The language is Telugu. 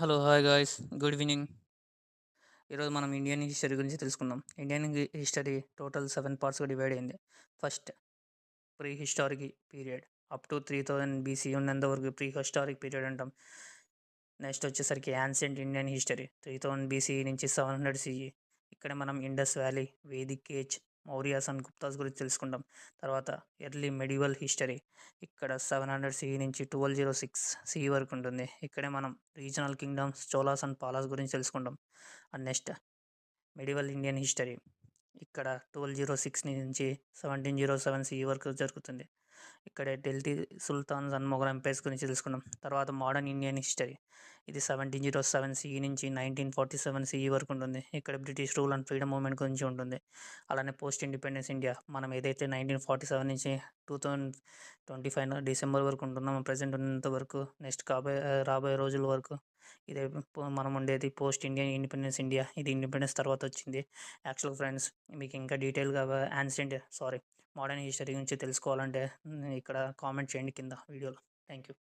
Hello hi guys good evening. ఈరోజు మనం ఇండియన్ హిస్టరీ గురించి తెలుసుకుందాం. ఇండియన్ హిస్టరీ టోటల్ 7 పార్ట్స్గా డివైడ్ అయింది. First pre historic period up to 3000 BC ఉన్నంత వరకు ప్రీ హిస్టారిక్ పీరియడ్ అంటాం. నెక్స్ట్ వచ్చేసరికి యాన్సెంట్ ఇండియన్ హిస్టరీ 3000 బీసీ నుంచి 700 సిఈ. ఇక్కడ మనం Indus valley, Vedic age, Mauryas and Guptas గురించి తెలుసుకుంటాం. తర్వాత ఎర్లీ మెడివల్ హిస్టరీ ఇక్కడ 700 సిఈ నుంచి 1206 సిఈ వరకు ఉంటుంది. ఇక్కడే మనం regional kingdoms, Cholas and Palas గురించి తెలుసుకుంటాం. And next medieval Indian history ఇక్కడ 1206 నుంచి 1707 సిఈ వరకు జరుగుతుంది. ఇక్కడ Delhi sultans and Mughal empires గురించి తెలుసుకున్నాం. తర్వాత మోడర్న్ ఇండియన్ హిస్టరీ ఇది 1707 సిఈ నుంచి 1947 సిఈ వరకు ఉంటుంది. ఇక్కడ British rule and freedom movement గురించి ఉంటుంది. అలానే పోస్ట్ ఇండిపెండెన్స్ ఇండియా మనం ఏదైతే 1947 నుంచి 2025 డిసెంబర్ వరకు ఉంటున్నామో ప్రజెంట్ ఉన్నంత వరకు, నెక్స్ట్ రాబోయే రోజుల వరకు ఇదే మనం ఉండేది పోస్ట్ ఇండియన్ ఇండిపెండెన్స్ ఇండియా. ఇది ఇండిపెండెన్స్ తర్వాత వచ్చింది. యాక్చువల్ ఫ్రెండ్స్, మీకు ఇంకా డీటెయిల్గా మోడర్న్ హిస్టరీ గురించి తెలుసుకోవాలంటే ఇక్కడ కామెంట్ చేయండి కింద వీడియోలో. Thank you.